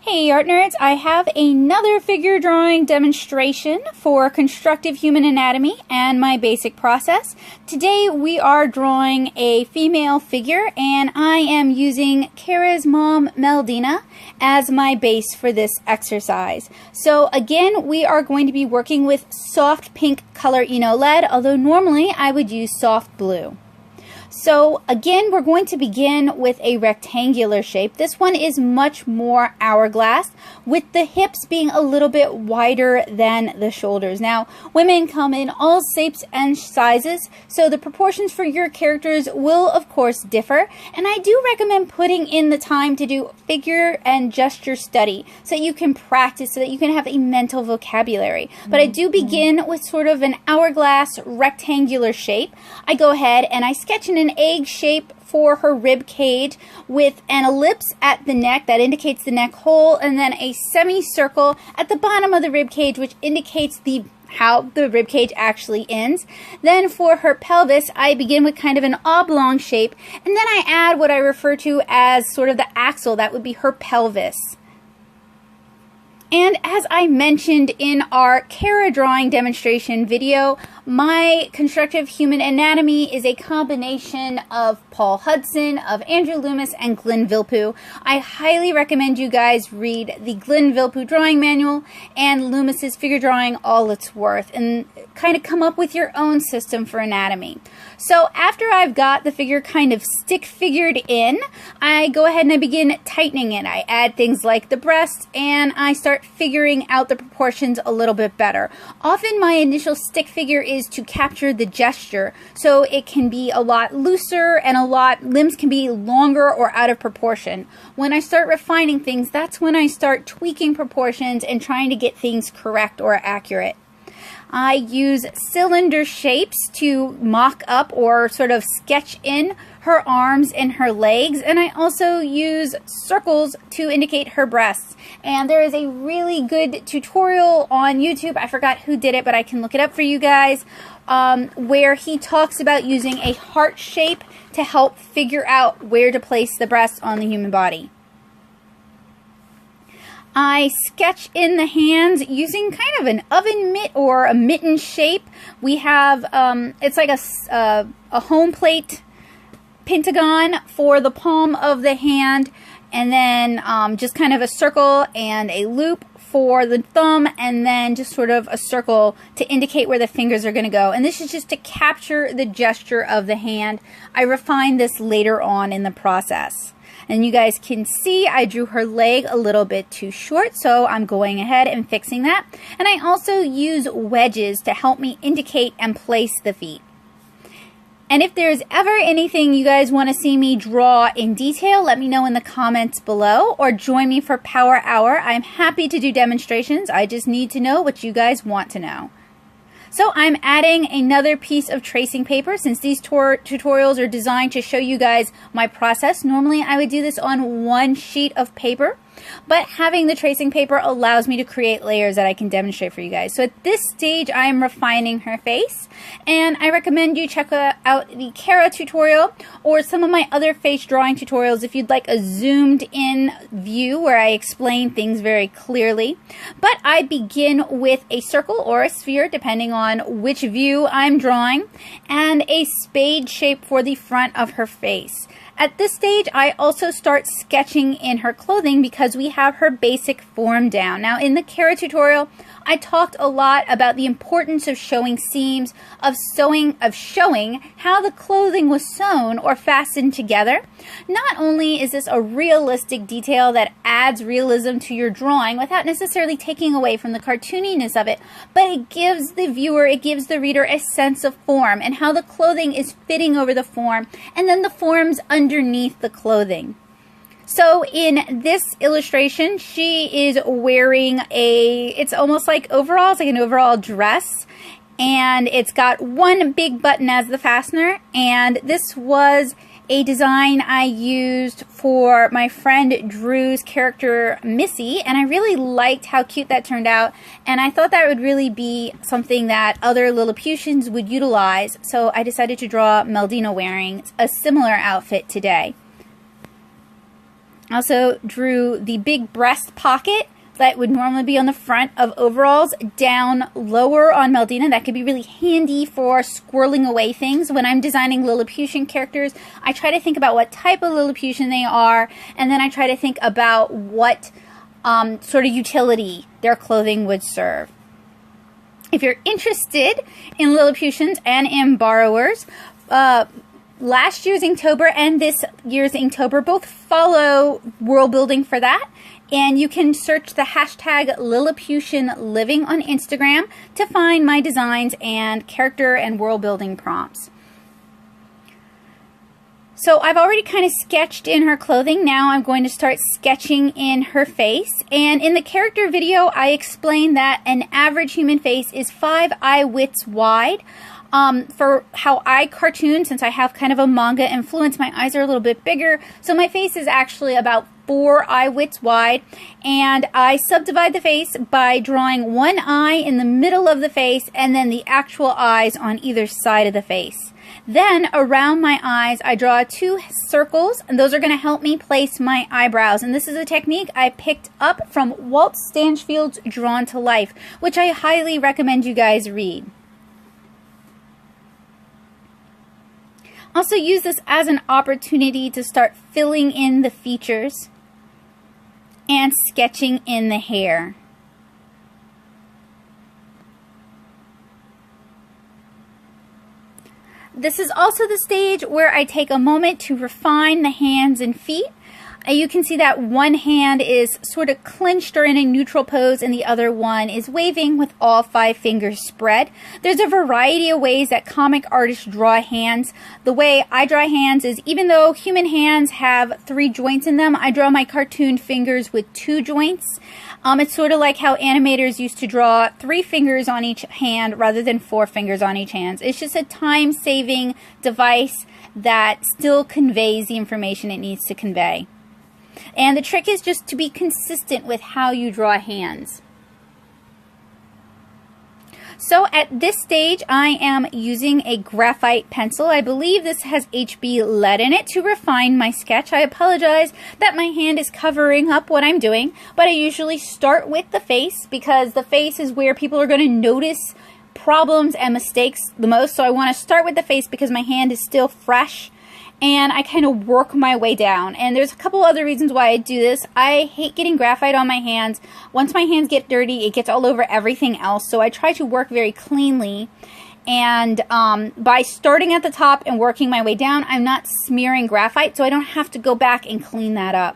Hey art nerds, I have another figure drawing demonstration for constructive human anatomy and my basic process. Today we are drawing a female figure and I am using Kara's mom Meldina as my base for this exercise. So again, we are going to be working with soft pink color Eno lead, although normally I would use soft blue. So again, we're going to begin with a rectangular shape. This one is much more hourglass, with the hips being a little bit wider than the shoulders. Now, women come in all shapes and sizes, so the proportions for your characters will of course differ, and I do recommend putting in the time to do figure and gesture study so that you can practice, so that you can have a mental vocabulary. But I do begin with sort of an hourglass rectangular shape. I go ahead and I sketch in an egg shape for her rib cage with an ellipse at the neck that indicates the neck hole, and then a semicircle at the bottom of the rib cage which indicates how the rib cage actually ends. Then for her pelvis, I begin with kind of an oblong shape, and then I add what I refer to as sort of the axle. That would be her pelvis. And as I mentioned in our Kara drawing demonstration video, my constructive human anatomy is a combination of Paul Hudson, of Andrew Loomis, and Glenn Vilppu. I highly recommend you guys read the Glenn Vilppu drawing manual and Loomis's figure drawing all it's worth, and kind of come up with your own system for anatomy. So after I've got the figure kind of stick figured in, I go ahead and I begin tightening it. I add things like the breasts and I start figuring out the proportions a little bit better. Often my initial stick figure is to capture the gesture, so it can be a lot looser and limbs can be longer or out of proportion. When I start refining things, that's when I start tweaking proportions and trying to get things correct or accurate. I use cylinder shapes to mock up or sort of sketch in her arms and her legs, and I also use circles to indicate her breasts. And there is a really good tutorial on YouTube, I forgot who did it, but I can look it up for you guys, where he talks about using a heart shape to help figure out where to place the breasts on the human body. I sketch in the hands using kind of an oven mitt or a mitten shape. We have, it's like a home plate pentagon for the palm of the hand, and then just kind of a circle and a loop for the thumb, and then just sort of a circle to indicate where the fingers are going to go. And this is just to capture the gesture of the hand. I refine this later on in the process. And you guys can see I drew her leg a little bit too short, so I'm going ahead and fixing that. And I also use wedges to help me indicate and place the feet. And if there's ever anything you guys want to see me draw in detail, let me know in the comments below, or join me for Power Hour. I'm happy to do demonstrations. I just need to know what you guys want to know. So I'm adding another piece of tracing paper since these tutorials are designed to show you guys my process. Normally I would do this on one sheet of paper, but having the tracing paper allows me to create layers that I can demonstrate for you guys. So at this stage I am refining her face, and I recommend you check out the Kara tutorial or some of my other face drawing tutorials if you'd like a zoomed in view where I explain things very clearly. But I begin with a circle or a sphere depending on which view I'm drawing, and a spade shape for the front of her face. At this stage, I also start sketching in her clothing because we have her basic form down. Now, in the Kara tutorial, I talked a lot about the importance of showing seams, of showing how the clothing was sewn or fastened together. Not only is this a realistic detail that adds realism to your drawing without necessarily taking away from the cartooniness of it, but it gives the viewer, it gives the reader a sense of form and how the clothing is fitting over the form, and then the forms underneath the clothing. So in this illustration, she is wearing it's almost like overalls, like an overall dress, and it's got one big button as the fastener, and this was a design I used for my friend Drew's character Missy, and I really liked how cute that turned out, and I thought that would really be something that other Lilliputians would utilize, so I decided to draw Meldina wearing a similar outfit today. Also drew the big breast pocket that would normally be on the front of overalls down lower on Meldina. That could be really handy for squirreling away things. When I'm designing Lilliputian characters, I try to think about what type of Lilliputian they are, and then I try to think about what sort of utility their clothing would serve. If you're interested in Lilliputians and in borrowers, last year's Inktober and this year's Inktober both follow world building for that. And you can search the hashtag LilliputianLiving on Instagram to find my designs and character and world building prompts. So I've already kind of sketched in her clothing. Now I'm going to start sketching in her face. And in the character video, I explained that an average human face is 5 eye widths wide. For how I cartoon, since I have kind of a manga influence, my eyes are a little bit bigger. So my face is actually about 4 eye widths wide. And I subdivide the face by drawing one eye in the middle of the face and then the actual eyes on either side of the face. Then around my eyes, I draw 2 circles, and those are going to help me place my eyebrows. And this is a technique I picked up from Walt Stanchfield's Drawn to Life, which I highly recommend you guys read. Also use this as an opportunity to start filling in the features and sketching in the hair. This is also the stage where I take a moment to refine the hands and feet. You can see that one hand is sort of clenched or in a neutral pose and the other one is waving with all 5 fingers spread. There's a variety of ways that comic artists draw hands. The way I draw hands is, even though human hands have 3 joints in them, I draw my cartoon fingers with 2 joints. It's sort of like how animators used to draw 3 fingers on each hand rather than 4 fingers on each hand. It's just a time-saving device that still conveys the information it needs to convey. And the trick is just to be consistent with how you draw hands. So at this stage, I am using a graphite pencil. I believe this has HB lead in it to refine my sketch. I apologize that my hand is covering up what I'm doing, but I usually start with the face because the face is where people are going to notice problems and mistakes the most. So I want to start with the face because my hand is still fresh. And I kind of work my way down. And there's a couple other reasons why I do this. I hate getting graphite on my hands. Once my hands get dirty, it gets all over everything else. So I try to work very cleanly. And by starting at the top and working my way down, I'm not smearing graphite, so I don't have to go back and clean that up.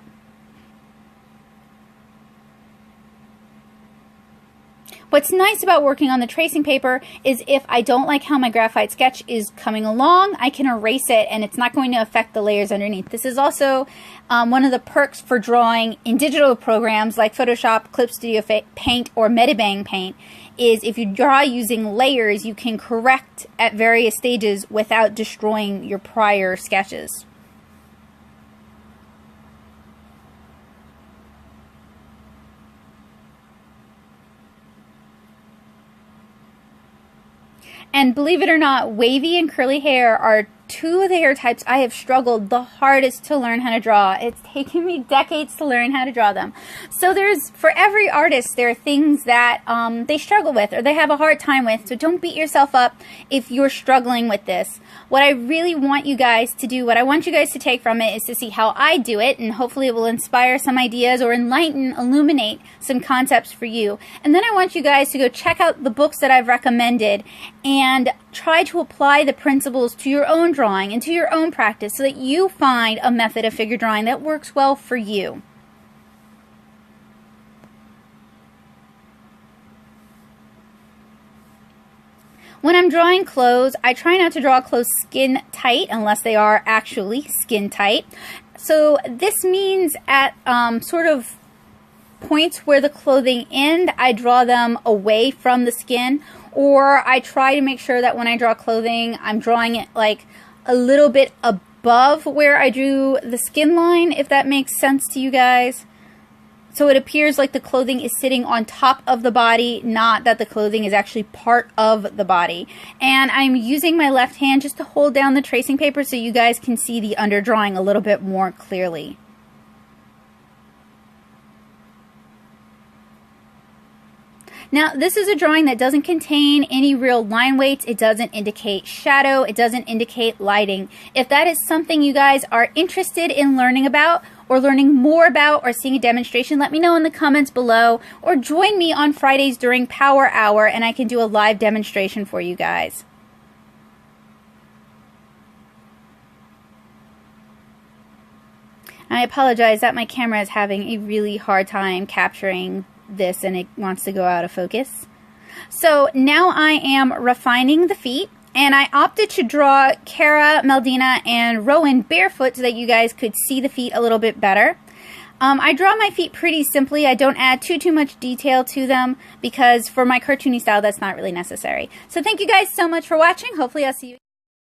What's nice about working on the tracing paper is if I don't like how my graphite sketch is coming along, I can erase it and it's not going to affect the layers underneath. This is also one of the perks for drawing in digital programs like Photoshop, Clip Studio Paint, or Metabang Paint, is if you draw using layers, you can correct at various stages without destroying your prior sketches. And believe it or not, wavy and curly hair are 2 of the hair types I have struggled the hardest to learn how to draw. It's taken me decades to learn how to draw them. So for every artist, there are things that they struggle with or they have a hard time with. So don't beat yourself up if you're struggling with this. What I really want you guys to do, what I want you guys to take from it is to see how I do it, and hopefully it will inspire some ideas or enlighten, illuminate some concepts for you. And then I want you guys to go check out the books that I've recommended and try to apply the principles to your own drawing and to your own practice so that you find a method of figure drawing that works well for you. When I'm drawing clothes, I try not to draw clothes skin tight unless they are actually skin tight. So this means at sort of points where the clothing end, I draw them away from the skin, or I try to make sure that when I draw clothing, I'm drawing it like a little bit above where I drew the skin line, if that makes sense to you guys. So it appears like the clothing is sitting on top of the body, not that the clothing is actually part of the body. And I'm using my left hand just to hold down the tracing paper so you guys can see the underdrawing a little bit more clearly. Now, this is a drawing that doesn't contain any real line weights. It doesn't indicate shadow. It doesn't indicate lighting. If that is something you guys are interested in learning about, or learning more about, or seeing a demonstration, let me know in the comments below, or join me on Fridays during Power Hour and I can do a live demonstration for you guys. I apologize that my camera is having a really hard time capturing this and it wants to go out of focus. So now I am refining the feet, and I opted to draw Kara, Meldina, and Rowan barefoot so that you guys could see the feet a little bit better. I draw my feet pretty simply. I don't add too much detail to them because for my cartoony style that's not really necessary. So thank you guys so much for watching. Hopefully I'll see you.